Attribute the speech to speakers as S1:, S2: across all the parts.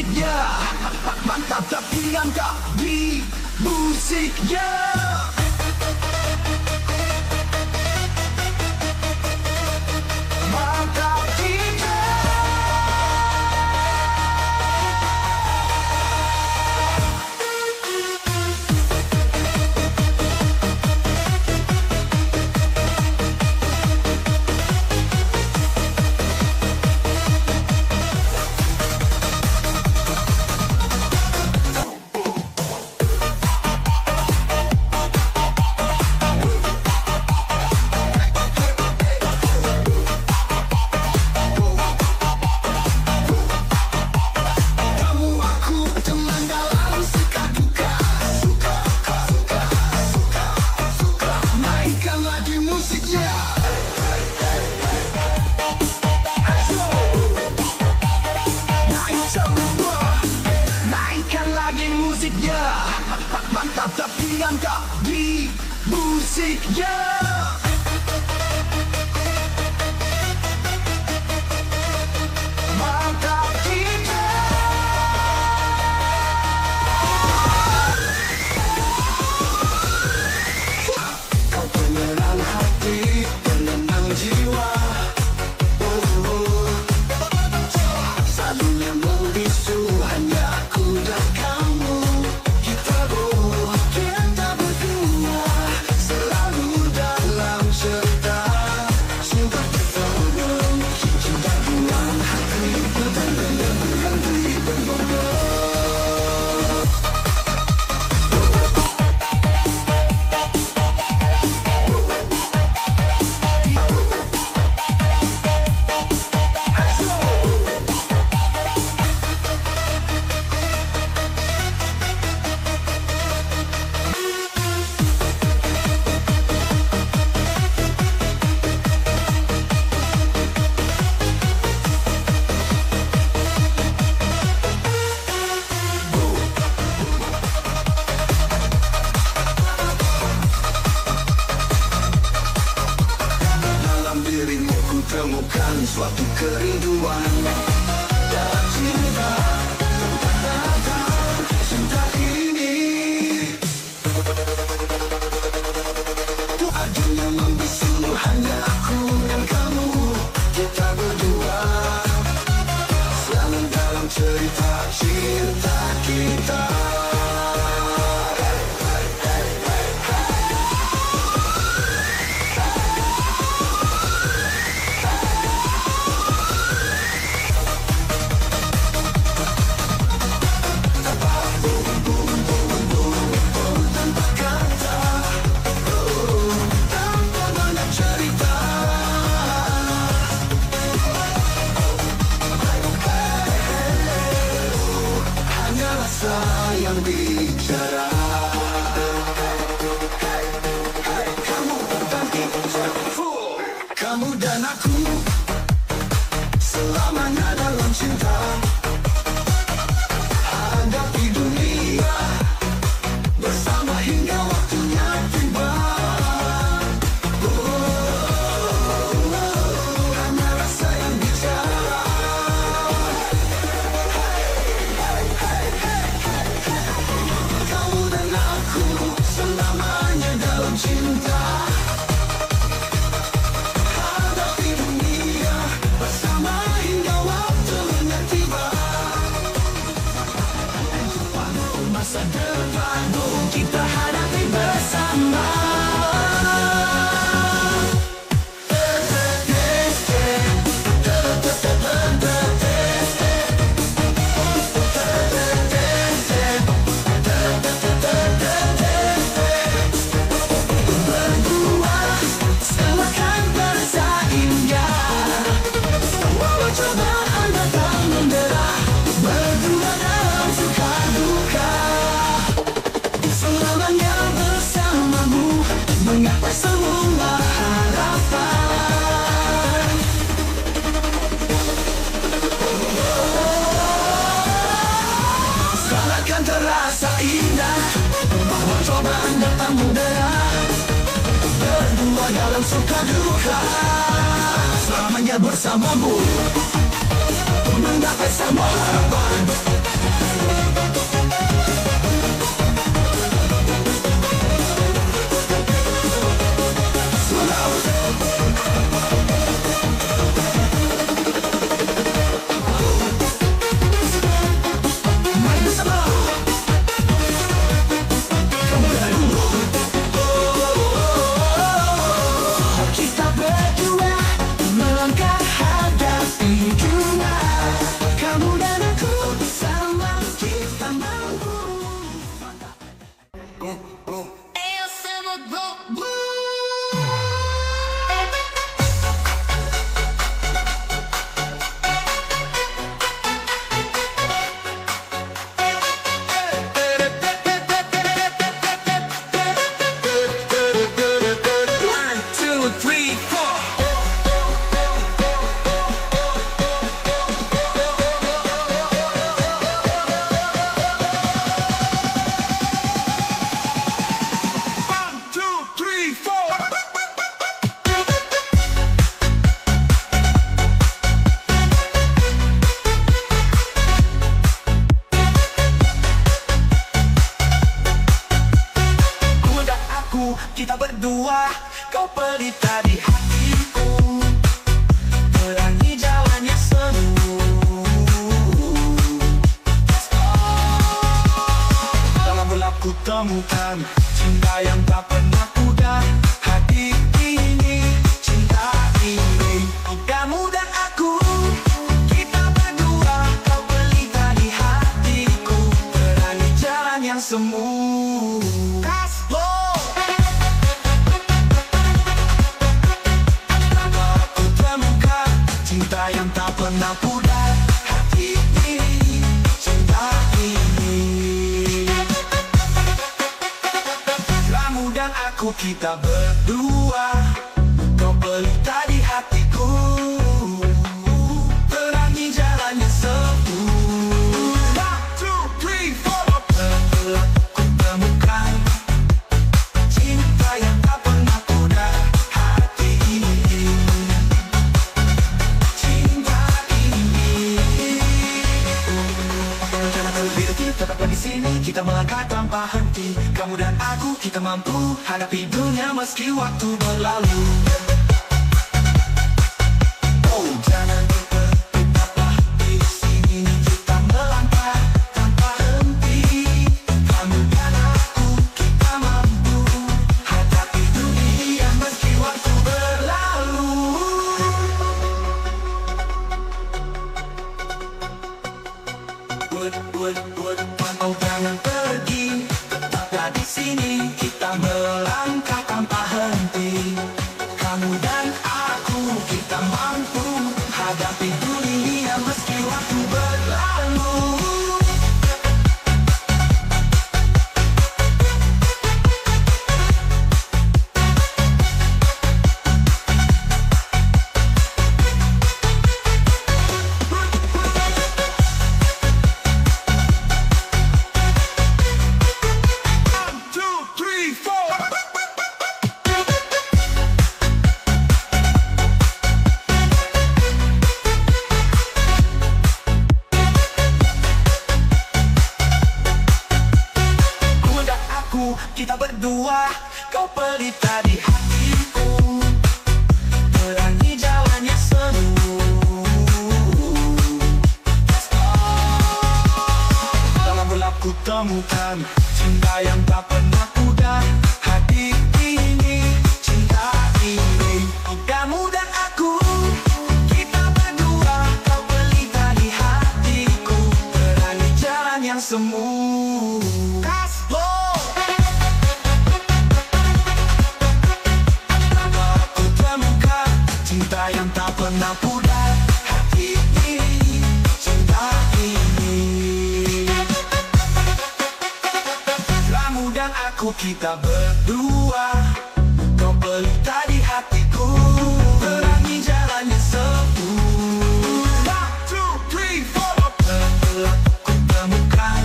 S1: musiknya mantap tapi angka di musiknya. Mantap kita. Mantap tapi angka di musiknya. Mantap kita. Kau penyerang hati, penenang jiwa. Selalunya membisu hanya aku dan kamu. Temukan suatu kerinduan dalam cinta, cinta ini. Adunya membisu hanya aku dan kamu, kita berdua selalu dalam cerita cinta kita. Yang bicara, kamu berbagi, kamu dan aku selamanya dalam cinta. Hadapi dunia bersama hingga waktunya tiba. Hanya rasa yang bicara. Selamanya dalam cinta. Hadapi dunia bersama hingga waktunya tiba. Masa depan kita hadapi bersama. Mengapa semua harapan seakan terasa indah, bahwa cobaan datang mudah. Berdua dalam suka duka, selamanya bersamamu, menggapai semua harapan. kau pelita di hatiku, terangi jalan yang semu. Dalam gelap ku temukan cinta yang tak pernah pudar. Hati ini, cinta ini, kamu dan aku, kita berdua. Kau pelita di hatiku, terangi jalan yang semu. Aku temukan cinta yang tak pernah pudar. Hati ini, cinta ini, kamu dan aku, kita berdua. Kau pelita di hatiku, terangi jalan yang semu. 1, 2, 3, 4. Telah ku temukan cinta yang tak pernah pudar. Hati ini, cinta ini. Bila kita tetaplah di sini, kita melangkah tanpa henti. Kamu dan aku, kita mampu hadapi dunia meski waktu berlalu. Oh, jangan lupa, tetaplah di sini. Kita melangkah tanpa henti. Kamu dan aku, kita mampu hadapi dunia meski waktu berlalu. Oh, jangan pergi, tetaplah di sini. Kita melangkah tanpa henti. Kamu dan aku, kita mampu hadapi dunia meski waktu berlalu. Kita berdua, kau pelita di hatiku, terangi jalan yang semu. Dalam gelap ku temukan cinta yang tak pernah pudar. Hati ini, cinta ini, kamu dan aku, kita berdua. Kau pelita di hatiku, terangi jalan yang semu. Cinta yang tak pernah pudar. Hati ini, cinta ini, kamu dan aku, kita berdua. Kau pelita di hatiku, terangi jalan yang semu. 1, 2, 3, 4. Telah ku temukan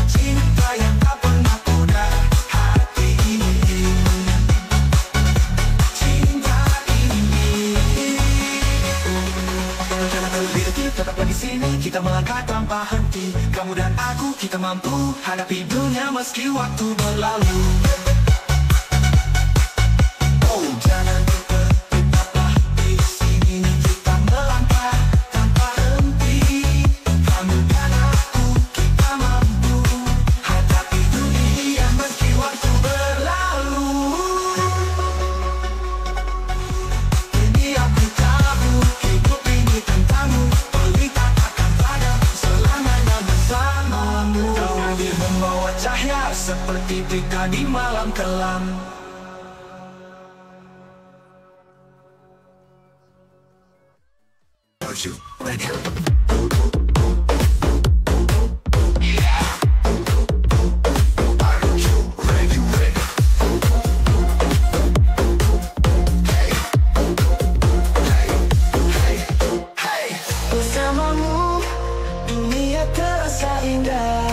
S1: cinta yang tak pernah pudar. Hati ini, tetaplah di sini, kita melangkah tanpa henti. Kamu dan aku, kita mampu hadapi dunia meski waktu berlalu. Oh, jangan lupa, tetaplah di sini. Kita melangkah tanpa henti. Kamu dan aku, kita mampu hadapi dunia meski waktu berlalu. Ini aku tahu, hidup ini tentangmu. Membawa cahaya seperti pita di malam kelam. Are you ready? Bersamamu dunia terasa indah.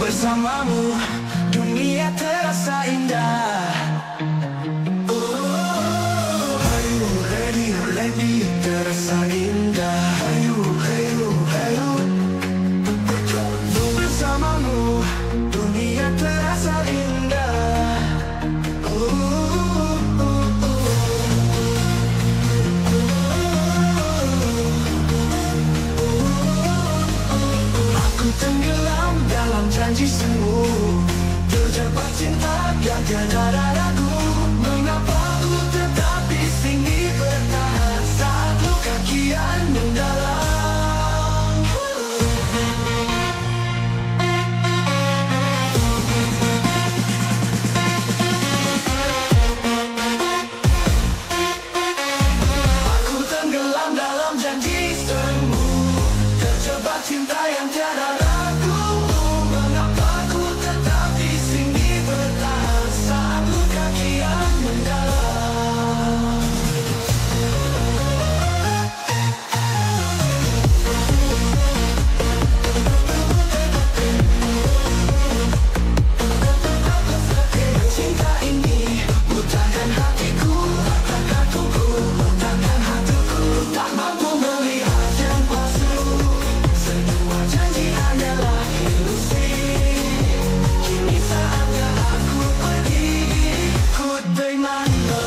S1: Bersamamu dunia terasa indah. Are you ready, ready? tiada ragu mengapa ku tetap di sini bertahan saat luka kian mendalam. Aku tenggelam dalam janji semu, terjebak cinta yang tiada ragu. Mengapa ku tetap di sini bertahan saat luka kian mendalam. Cinta ini butakan hatiku, takkan tubuh, butakan hatiku, tak mampu melihat yang palsu. Semua janji hanyalah ilusi. Kini saatnya aku pergi, ku dimana.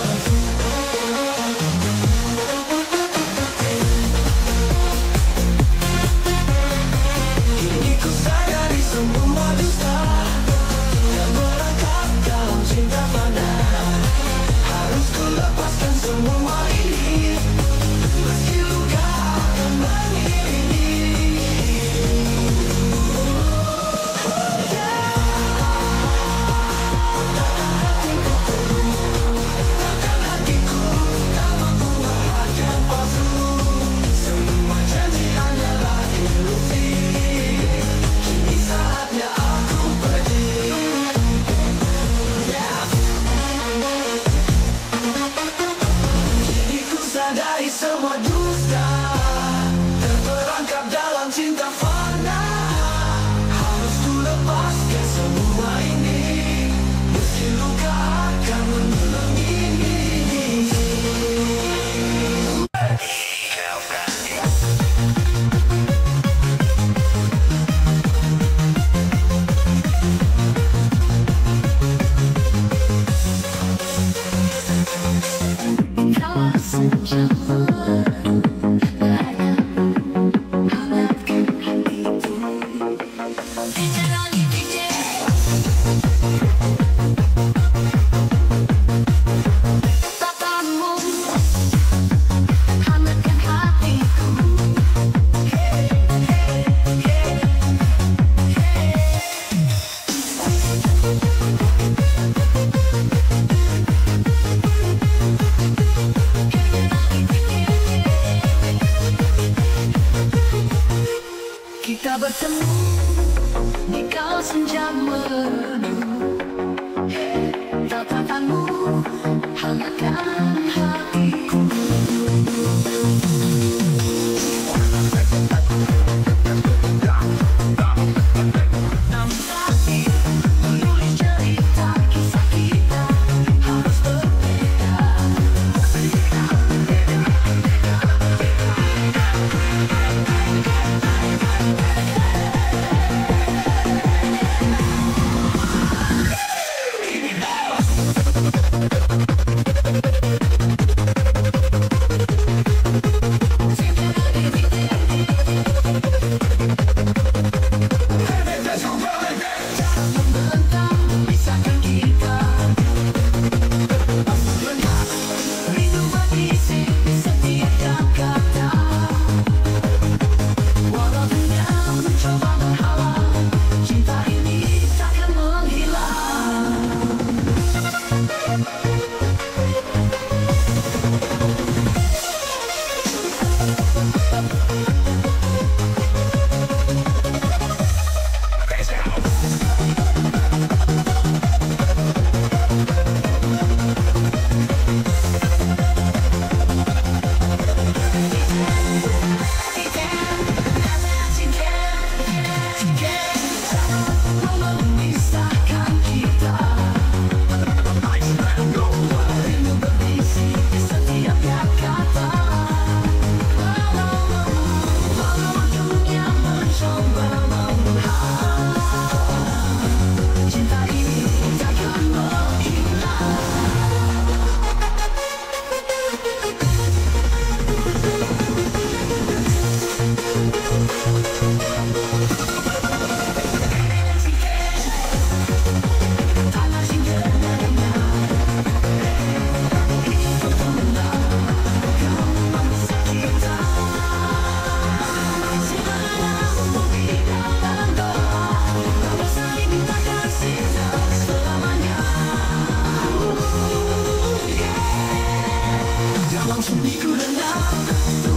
S1: Kini ku sadari semua dusta yang merangkap dalam cinta fana. Harus ku lepaskan semua ini, meski luka akan mengiringi. Takkan hatiku tak mampu melihat yang palsu. Semua janji hanyalah ilusi. Kini saatnya aku pergi. Kini ku sadari semua dusta terperangkap dalam cinta fana. Harus ku lepaskan semua ini, meski luka akan mengiringi.
S2: Kau senja hangatkan hatiku. Bicara di DJ. Tatamu hangatkan hatiku. Kita bertemu di kau senja merdu. Tatapanmu hangatkan hatiku. Namun terakhir menulis cerita kisah kita harus berbeda. Suamiku rendah